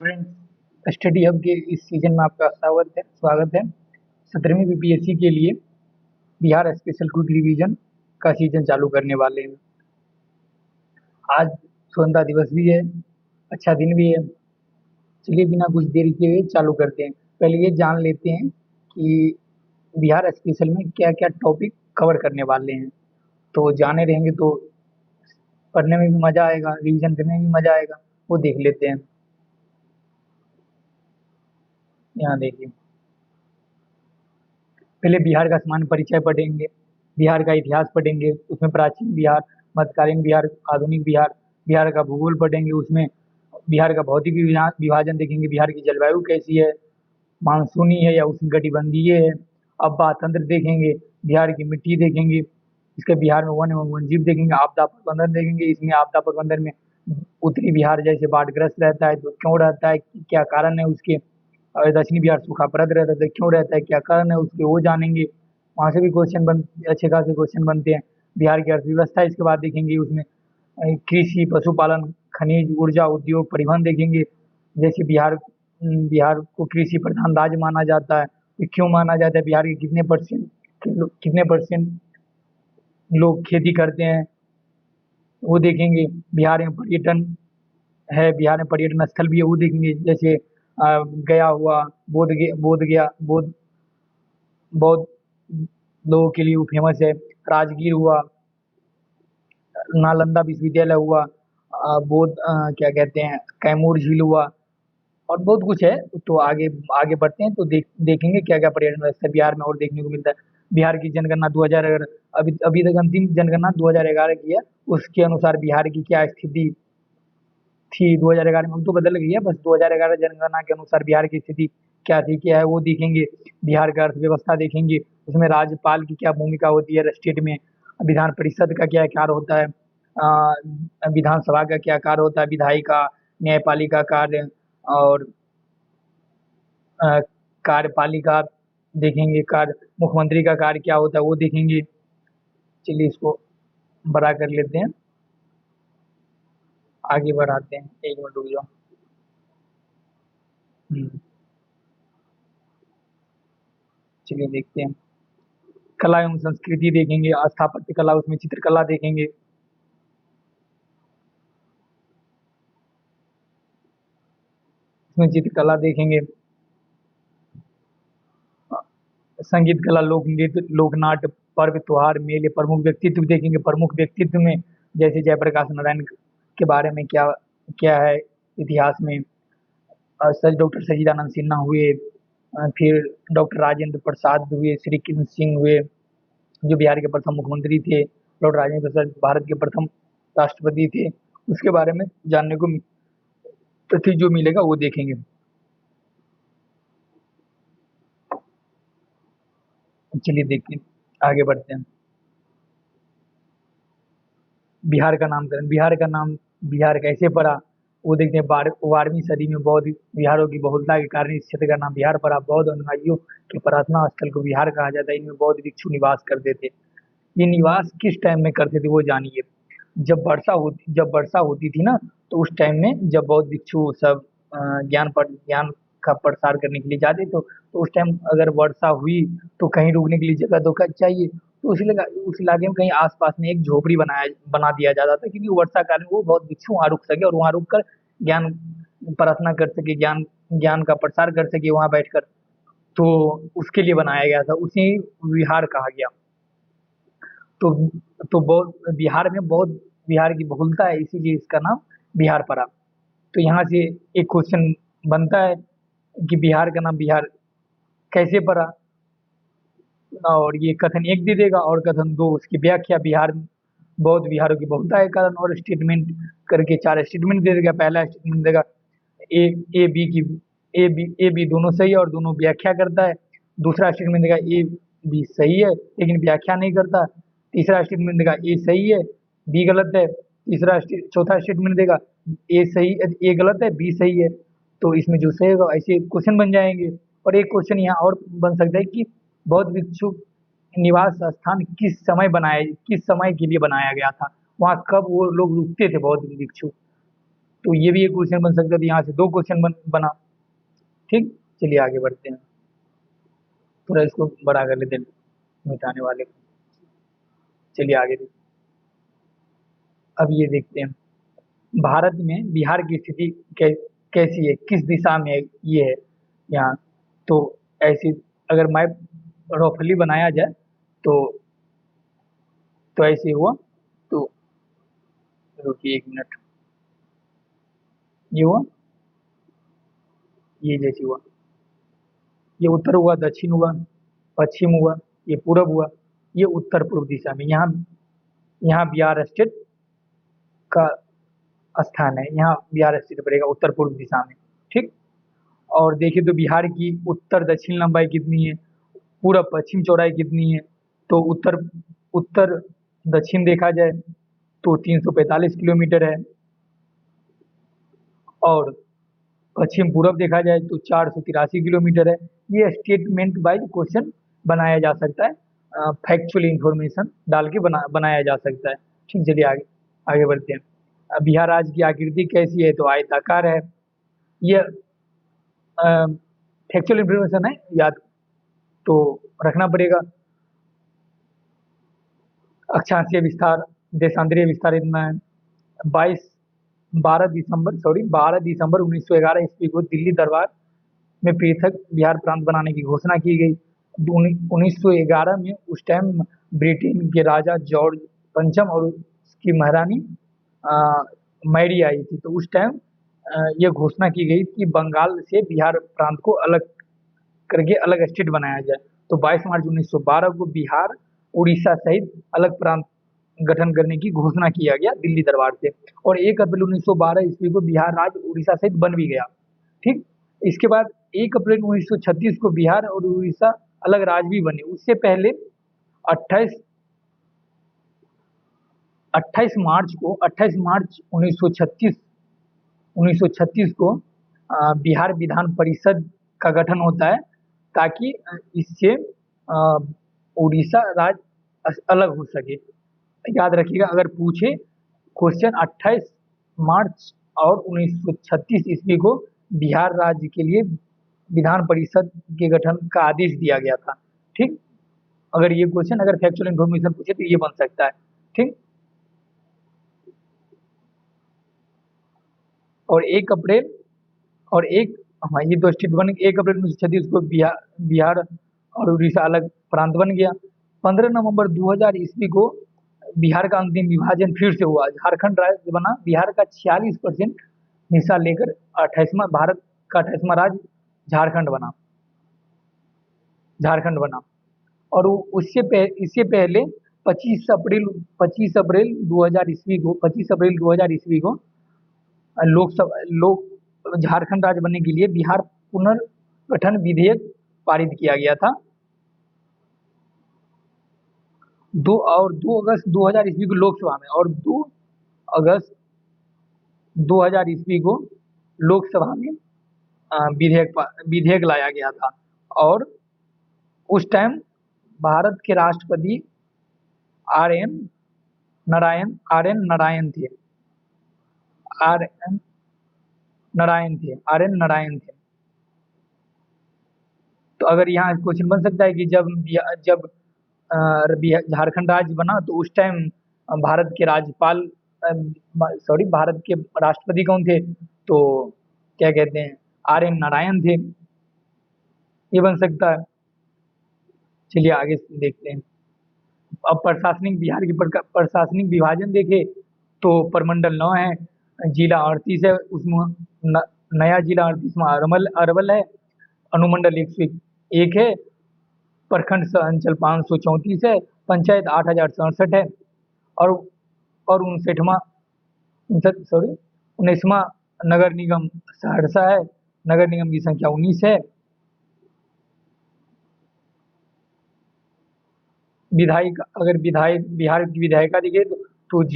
Friends, study hub के इस season में आपका स्वागत है। 17वीं बीपीएससी के लिए बिहार स्पेशल क्विक रिवीजन का सीजन चालू करने वाले हैं। आज स्वतंत्रता दिवस भी है, अच्छा दिन भी है। चलिए बिना कुछ देरी किए चालू करते हैं। पहले ये जान लेते हैं कि बिहार स्पेशल में क्या क्या टॉपिक कवर करने वाले हैं। तो जाने रहेंगे तो पढ़ने में भी मजा आएगा, रिवीजन करने में भी मजा आएगा। वो देख लेते हैं। यहाँ देखिए, पहले बिहार का सामान्य परिचय पढ़ेंगे, बिहार का इतिहास पढ़ेंगे, उसमें प्राचीन बिहार, मध्यकालीन बिहार, आधुनिक बिहार। बिहार का भूगोल पढ़ेंगे, उसमें बिहार का भौतिक विभाजन देखेंगे, बिहार की जलवायु कैसी है, मानसूनी है या उष्णकटिबंधीय है। अब्बा तंत्र देखेंगे, बिहार की मिट्टी देखेंगे, इसके बिहार में वन एवं वन्यजीव देखेंगे, आपदा प्रबंधन देखेंगे। इसमें आपदा प्रबंधन में उत्तरी बिहार जैसे बाढ़ग्रस्त रहता है तो क्यों रहता है, क्या कारण है उसके, और दक्षिणी बिहार सूखाप्रद रहता है तो क्यों रहता है, क्या कारण है उसके, वो जानेंगे। वहाँ से भी अच्छे खासे क्वेश्चन बनते हैं। बिहार की अर्थव्यवस्था इसके बाद देखेंगे, उसमें कृषि, पशुपालन, खनिज, ऊर्जा, उद्योग, परिवहन देखेंगे। जैसे बिहार को कृषि प्रधान राज्य माना जाता है, तो क्यों माना जाता है, बिहार के कितने परसेंट लोग खेती करते हैं, वो देखेंगे। बिहार में पर्यटन है, बिहार में पर्यटन स्थल भी है, वो देखेंगे। जैसे गया हुआ, बोध बौद्ध लोगों के लिए वो फेमस है। राजगीर हुआ, नालंदा विश्वविद्यालय हुआ, क्या कहते हैं, कैमूर झील हुआ, और बहुत कुछ है। तो आगे आगे बढ़ते हैं तो देखेंगे क्या क्या पर्यटन स्थल बिहार में और देखने को मिलता है। बिहार की जनगणना 2011, अभी अभी तक अंतिम जनगणना 2011 की है। उसके अनुसार बिहार की क्या स्थिति थी 2011 में, अब तो बदल गई है। बस 2011 जनगणना के अनुसार बिहार की स्थिति क्या थी, क्या है, वो देखेंगे। बिहार का अर्थव्यवस्था देखेंगे, उसमें राज्यपाल की क्या भूमिका होती है स्टेट में, विधान परिषद का क्या कार्य होता है, विधानसभा का क्या कार्य होता है, विधायिका, न्यायपालिका कार्य, और अ, कार्यपालिका देखेंगे। कार्य मुख्यमंत्री का कार्य क्या होता है, वो देखेंगे। चलिए इसको बड़ा कर लेते हैं, आगे बढ़ाते हैं। एक मिनट रुक जाओ। हम्म, चलिए देखते हैं। कला एवं संस्कृति देखेंगे, स्थापत्य कला, उसमें चित्रकला देखेंगे। उसमें चित्रकला देखेंगे, संगीत कला, लोक नृत्य, लोक नाट्य, पर्व त्योहार, मेले, प्रमुख व्यक्तित्व देखेंगे। प्रमुख व्यक्तित्व में जैसे जयप्रकाश नारायण के बारे में क्या क्या है इतिहास में, सच डॉक्टर सच्चिदानंद सिन्हा हुए, फिर डॉक्टर राजेंद्र प्रसाद हुए, श्री कृष्ण सिंह हुए जो बिहार के प्रथम मुख्यमंत्री थे, डॉक्टर राजेंद्र प्रसाद भारत के प्रथम राष्ट्रपति थे। उसके बारे में जानने को तथ्य जो मिलेगा वो देखेंगे। चलिए देखते हैं, आगे बढ़ते हैं। बिहार का नामकरण, बिहार कैसे पड़ा, वो देखते हैं। 12वीं सदी में बौद्ध विहारों की बहुलता के कारण इस क्षेत्र का नाम बिहार पड़ा। बौद्ध अनुयायियों के प्रार्थना स्थल को बिहार कहा जाता है। इनमें बौद्ध भिक्षु निवास करते थे। ये निवास किस टाइम में करते थे वो जानिए। जब वर्षा होती थी ना, तो उस टाइम में जब बौद्ध भिक्षु सब ज्ञान का प्रसार करने के लिए जाते, तो उस टाइम अगर वर्षा हुई तो कहीं रुकने के लिए जगह तो चाहिए। तो उस इलाके में कहीं आसपास में एक झोपड़ी बना दिया जाता था, क्योंकि वर्षा काल में वो बहुत भिक्षु वहाँ रुक सके और वहाँ रुक कर ज्ञान प्रार्थना कर सके, ज्ञान ज्ञान का प्रसार कर सके वहाँ बैठकर। तो उसके लिए बनाया गया था, उसे विहार कहा गया। तो बहुत बिहार में बहुत बिहार की बहुलता है, इसीलिए इसका नाम बिहार पड़ा। तो यहाँ से एक क्वेश्चन बनता है कि बिहार का नाम बिहार कैसे पड़ा, और ये कथन एक दे देगा और कथन दो उसकी व्याख्या। बिहार में बौद्ध विहारों की बहुलता है कारण, और स्टेटमेंट करके चार स्टेटमेंट दे देगा। पहला स्टेटमेंट देगा ए ए बी की ए बी दोनों सही है और दोनों व्याख्या करता है। दूसरा स्टेटमेंट देगा ए बी सही है लेकिन व्याख्या नहीं करता। तीसरा स्टेटमेंट देगा ए सही है बी गलत है। चौथा स्टेटमेंट देगा ए गलत है बी सही है। तो इसमें जो सही होगा ऐसे क्वेश्चन बन जाएंगे। और एक क्वेश्चन यहाँ और बन सकता है कि बौद्ध भिक्षु निवास स्थान किस समय के लिए बनाया गया था, वहाँ कब वो लोग रुकते थे बौद्ध भिक्षु। तो ये भी एक क्वेश्चन बन सकता है, तो यहाँ से 2 क्वेश्चन बना। ठीक, चलिए आगे बढ़ते हैं, थोड़ा इसको बड़ा कर लेते हैं मिटाने वाले को। चलिए आगे देखते हैं। अब ये देखते हैं भारत में बिहार की स्थिति कैसी है, किस दिशा में है, ये है यहाँ। तो ऐसी अगर मैप रफली बनाया जाए तो ऐसे हुआ। तो रुकिए 1 मिनट, ये हुआ, ये जैसे हुआ, ये उत्तर हुआ, दक्षिण हुआ, पश्चिम हुआ, ये पूरब हुआ, ये उत्तर पूर्व दिशा में। यहाँ यहाँ बिहार स्टेट का स्थान है, यहाँ बिहार स्थित पड़ेगा उत्तर पूर्व दिशा में। ठीक, और देखिए तो बिहार की उत्तर दक्षिण लंबाई कितनी है, पूरब पश्चिम चौड़ाई कितनी है। तो उत्तर उत्तर दक्षिण देखा जाए तो 345 किलोमीटर है, और पश्चिम पूरब देखा जाए तो 483 किलोमीटर है। ये स्टेटमेंट वाइज क्वेश्चन बनाया जा सकता है, फैक्चुअल इंफॉर्मेशन डाल के बनाया जा सकता है। ठीक, चलिए आगे आगे बढ़ते हैं। बिहार राज्य की आकृति कैसी है, तो आयताकार है। ये फैक्चुअल इंफॉर्मेशन है, याद तो रखना पड़ेगा। अक्षांशीय विस्तार, देशांतरीय विस्तार इतना है। 12 दिसंबर 1911 ईस्वी को दिल्ली दरबार में पृथक बिहार प्रांत बनाने की घोषणा की गई। 1911 में उस टाइम ब्रिटेन के राजा जॉर्ज पंचम और उसकी महारानी मैरी आई थी। तो उस टाइम ये घोषणा की गई कि बंगाल से बिहार प्रांत को अलग करके अलग स्टेट बनाया जाए। तो 22 मार्च 1912 को बिहार उड़ीसा सहित अलग प्रांत गठन करने की घोषणा किया गया दिल्ली दरबार से, और 1 अप्रैल 1912 ईस्वी को बिहार राज्य उड़ीसा सहित बन भी गया। ठीक, इसके बाद 1 अप्रैल 1936 को बिहार और उड़ीसा अलग राज्य भी बने। उससे पहले 28 28 मार्च 1936 को बिहार विधान परिषद का गठन होता है, ताकि इससे उड़ीसा राज्य अलग हो सके। याद रखिएगा, अगर पूछे क्वेश्चन 28 मार्च और 1936 ईस्वी को बिहार राज्य के लिए विधान परिषद के गठन का आदेश दिया गया था। ठीक, अगर ये क्वेश्चन अगर फैक्चुअल इन्फॉर्मेशन पूछे तो ये बन सकता है। ठीक, और 1 अप्रैल और एक हाँ, ये तो स्टेट बन 1 अप्रैल 1936 को बिहार और उड़ीसा अलग प्रांत बन गया। 15 नवंबर 2000 ईस्वी को बिहार का अंतिम विभाजन फिर से हुआ, झारखंड राज्य बना। बिहार का 46% हिस्सा लेकर 28वां भारत का 28वां राज्य झारखंड बना। और इससे पहले 25 अप्रैल 2000 ईस्वी को झारखंड राज्य बनने के लिए बिहार पुनर्गठन विधेयक पारित किया गया था। 2 अगस्त 2000 ईस्वी को लोकसभा में, और 2 अगस्त 2000 ईस्वी को लोकसभा में विधेयक लाया गया था। और उस टाइम भारत के राष्ट्रपति आर एन नारायण थे। तो अगर यहाँ क्वेश्चन बन सकता है कि जब झारखंड राज्य बना तो उस टाइम भारत के भारत के राष्ट्रपति कौन थे, तो क्या कहते हैं, आर एन नारायण थे। ये बन सकता है। चलिए आगे देखते हैं। अब बिहार की प्रशासनिक विभाजन देखे तो प्रमंडल 9 है, जिला 38 है, उसमें नया जिला 38वां अरवल है, अनुमंडल 101 है, प्रखंड अंचल 534 है, पंचायत 8067 है, और 19वां नगर निगम सहरसा है, नगर निगम की संख्या 19 है। बिहार की विधायिका देखिए तो पुलिस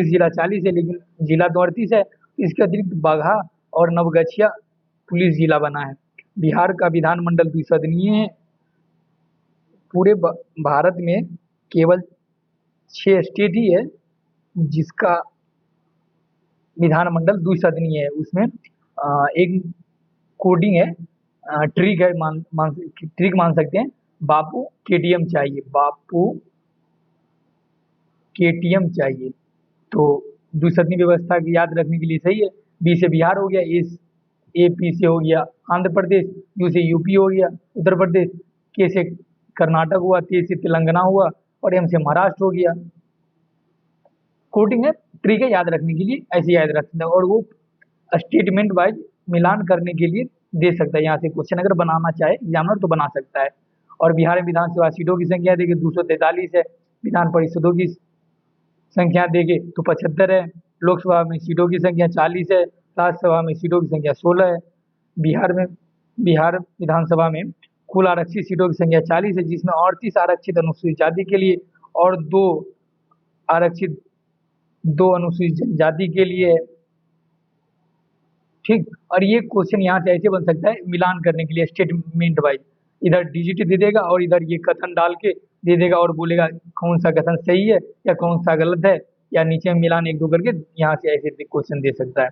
जिला 40 है, लेकिन जिला तो 38 है। इसके अतिरिक्त बाघा और नवगछिया पुलिस जिला बना है। बिहार का विधानमंडल द्विसदनीय है। पूरे भारत में केवल 6 स्टेट ही है जिसका विधानमंडल द्विसदनीय है। उसमें एक कोडिंग है, ट्रिक है, ट्रिक मान सकते हैं। बापू केटीएम चाहिए, बापू केटीएम चाहिए। तो द्विसदनी व्यवस्था की याद रखने के लिए सही है। बी से बिहार हो गया, ए पी से हो गया आंध्र प्रदेश, यू से यूपी हो गया उत्तर प्रदेश, के से कर्नाटक हुआ, ते से तेलंगाना हुआ और एम से महाराष्ट्र हो गया। कोडिंग है, ट्रिक है, याद रखने के लिए ऐसे याद रख सकते हैं। और वो स्टेटमेंट वाइज मिलान करने के लिए दे सकता है। यहाँ से क्वेश्चन अगर बनाना चाहे एग्जामिनर तो बना सकता है। और बिहार में विधानसभा सीटों की संख्या देखिए 243 है, विधान परिषदों की संख्या देखे तो 75 है, लोकसभा में सीटों की संख्या 40 है, राज्यसभा में सीटों की संख्या 16 है। बिहार विधानसभा में कुल आरक्षित सीटों की संख्या 40 है, जिसमें 38 आरक्षित अनुसूचित जाति के लिए और आरक्षित दो अनुसूचित जनजाति के लिए है। ठीक, और ये क्वेश्चन यहाँ से ऐसे बन सकता है मिलान करने के लिए स्टेटमेंट वाइज, इधर डिजिट दे देगा और इधर ये कथन डाल के दे देगा और बोलेगा कौन सा कथन सही है या कौन सा गलत है, या नीचे मिलान एक दो करके यहाँ से ऐसे क्वेश्चन दे सकता है।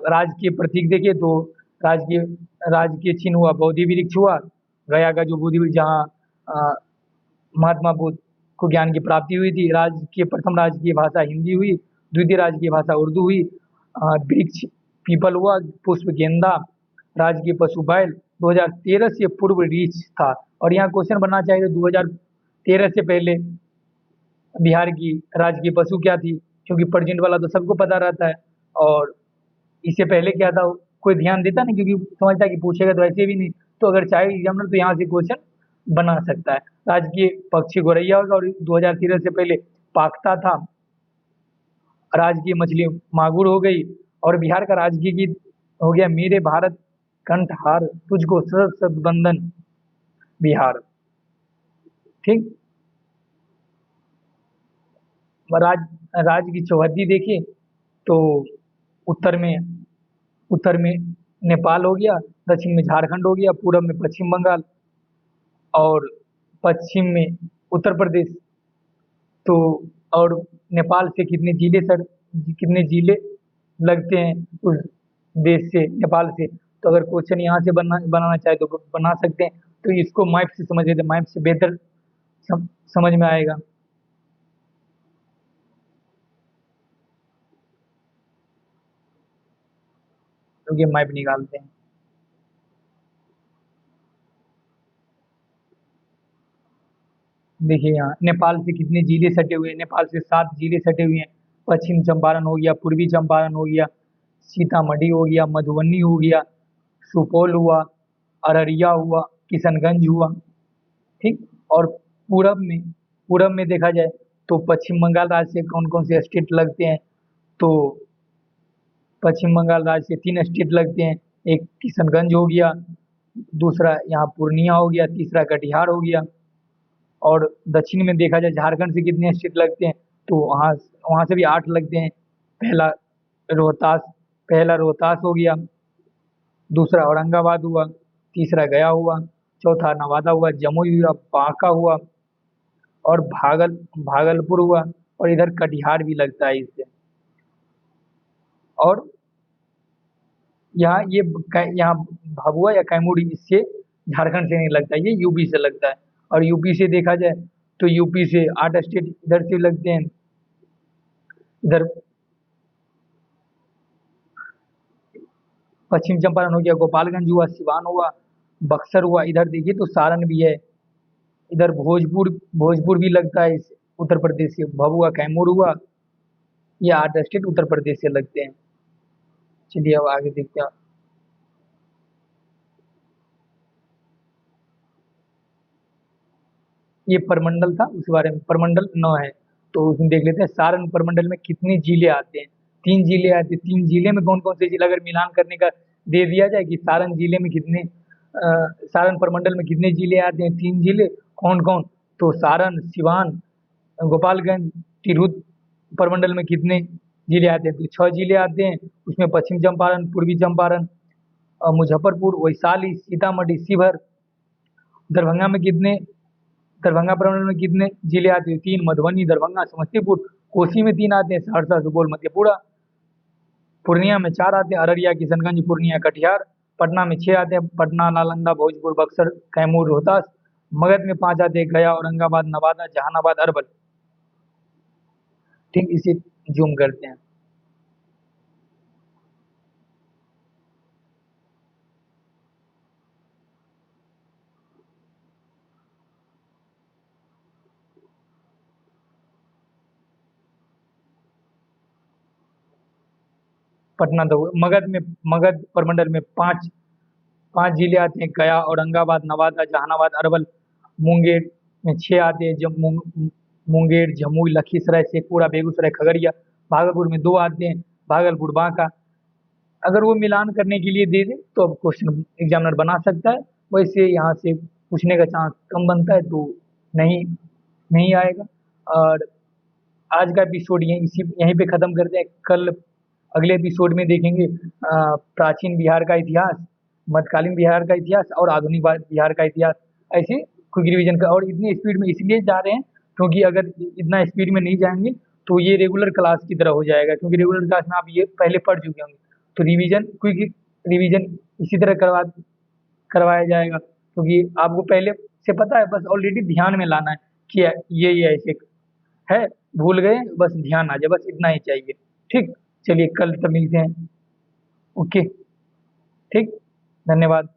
राज्य के प्रतीक देखिए तो राज्य के चिन्ह हुआ बोधि वृक्ष हुआ, गया का जो बोधि वृक्ष जहाँ महात्मा बुद्ध को ज्ञान की प्राप्ति हुई थी। प्रथम राजकीय भाषा हिंदी हुई, द्वितीय राजकीय भाषा उर्दू हुई। वृक्ष पीपल हुआ, पुष्प गेंदा, राजकीय पशु बैल। 2013 से पूर्व रीछ था। और यहाँ क्वेश्चन बनना चाहिए 2013 से पहले बिहार की राजकीय पशु क्या थी, क्योंकि प्रेजेंट वाला तो सबको पता रहता है और इससे पहले क्या था कोई ध्यान देता नहीं, क्योंकि समझता है कि पूछेगा तो ऐसे भी नहीं। तो अगर चाहे एग्जामिनर तो यहाँ से क्वेश्चन बना सकता है। राजकीय पक्षी गोरैया होगा और 2013 से पहले पाकता था। राजकीय मछली मागुर हो गई। और बिहार का राजकीय गीत हो गया मेरे भारत कंठहार तुझको सर सद बंधन बिहार। ठीक, राज्य की चौहद्दी देखिए तो उत्तर में नेपाल हो गया, दक्षिण में झारखंड हो गया, पूरब में पश्चिम बंगाल और पश्चिम में उत्तर प्रदेश। तो और नेपाल से कितने जिले लगते हैं उस देश से, नेपाल से। तो अगर क्वेश्चन यहाँ से बनाना चाहे तो बना सकते हैं। तो इसको मैप से समझ लेते, मैप से बेहतर समझ में आएगा। तो ये मैप निकालते हैं। देखिए यहाँ नेपाल से कितने जिले सटे हुए हैं, नेपाल से 7 जिले सटे हुए हैं। पश्चिम चंपारण हो गया, पूर्वी चंपारण हो गया, सीतामढ़ी हो गया, मधुबनी हो गया, सुपौल हुआ, अररिया हुआ, किशनगंज हुआ। ठीक, और पूरब में देखा जाए तो पश्चिम बंगाल राज्य से कौन कौन से स्टेट लगते हैं, तो पश्चिम बंगाल राज्य से 3 स्टेट लगते हैं। एक किशनगंज हो गया, दूसरा यहाँ पूर्णिया हो गया, तीसरा कटिहार हो गया। और दक्षिण में देखा जाए झारखंड से कितने स्टेट लगते हैं, तो वहाँ वहाँ से भी 8 लगते हैं। पहला रोहतास हो गया, दूसरा औरंगाबाद हुआ, तीसरा गया हुआ, चौथा नवादा हुआ, जमुई हुआ, बांका हुआ और भागलपुर हुआ। और इधर कटिहार भी लगता है इससे। और यहाँ भभुआ या कैमूर इससे झारखंड से नहीं लगता, ये यूपी से लगता है। और यूपी से देखा जाए तो यूपी से 8 स्टेट इधर से लगते हैं। इधर पश्चिम चंपारण हो गया, गोपालगंज हुआ, सिवान हुआ, बक्सर हुआ। इधर देखिए तो सारण भी है। इधर भोजपुर भी लगता है इस उत्तर प्रदेश से। भभुआ कैमूर हुआ, ये 8 स्टेट उत्तर प्रदेश से लगते हैं। चलिए अब आगे देखते हैं। ये परमंडल था, उस बारे में परमंडल 9 है तो उसमें देख लेते हैं सारण परमंडल में कितने जिले आते हैं। 3 जिले आते हैं। 3 जिले में कौन कौन से जिले अगर मिलान करने का दे दिया जाए कि सारण परमंडल में कितने जिले आते हैं, 3 जिले कौन कौन, तो सारण, सिवान, गोपालगंज, तिरहुत परमंडल में कितने जिले आते हैं, तो 6 जिले आते हैं। उसमें पश्चिम चंपारण, पूर्वी चंपारण, मुजफ्फरपुर, वैशाली, सीतामढ़ी, शिवहर। दरभंगा में कितने दरभंगा परमंडल में कितने जिले आते हैं, 3, मधुबनी, दरभंगा, समस्तीपुर। कोसी में 3 आते हैं, सहरसा, सुपौल, मधेपुरा। पूर्णिया में 4 आते हैं, अररिया, किशनगंज, पूर्णिया, कटिहार। पटना में 6 आते हैं, पटना, नालंदा, भोजपुर, बक्सर, कैमूर, रोहतास। मगध में 5 आते हैं, गया, औरंगाबाद, नवादा, जहानाबाद, अरवल। ठीक, इसे जूम करते हैं। पटना तो मगध प्रमंडल में पांच पांच जिले आते हैं, गया, औरंगाबाद, नवादा, जहानाबाद, अरवल। मुंगेर में 6 आते हैं, मुंगेर, जमुई, लखीसराय, शेखपुरा, बेगूसराय, खगड़िया। भागलपुर में 2 आते हैं, भागलपुर, बांका। अगर वो मिलान करने के लिए दे दे तो अब क्वेश्चन एग्जामिनर बना सकता है। वैसे यहाँ से पूछने का चांस कम बनता है, तो नहीं नहीं आएगा। और आज का एपिसोड यहीं पे खत्म करते हैं। कल अगले एपिसोड में देखेंगे प्राचीन बिहार का इतिहास, मध्यकालीन बिहार का इतिहास और आधुनिक बिहार का इतिहास। ऐसे क्विक रिवीजन का। और इतनी स्पीड में इसलिए जा रहे हैं क्योंकि अगर इतना स्पीड में नहीं जाएंगे तो ये रेगुलर क्लास की तरह हो जाएगा, क्योंकि रेगुलर क्लास में आप ये पहले पढ़ चुके होंगे। तो रिवीजन, क्विक रिवीजन इसी तरह करवाया जाएगा, क्योंकि आपको पहले से पता है, बस ऑलरेडी ध्यान में लाना है कि ये ऐसे है, भूल गए, बस ध्यान आ जाए, बस इतना ही चाहिए। ठीक, चलिए कल तक मिलते हैं। ओके, ठीक, धन्यवाद।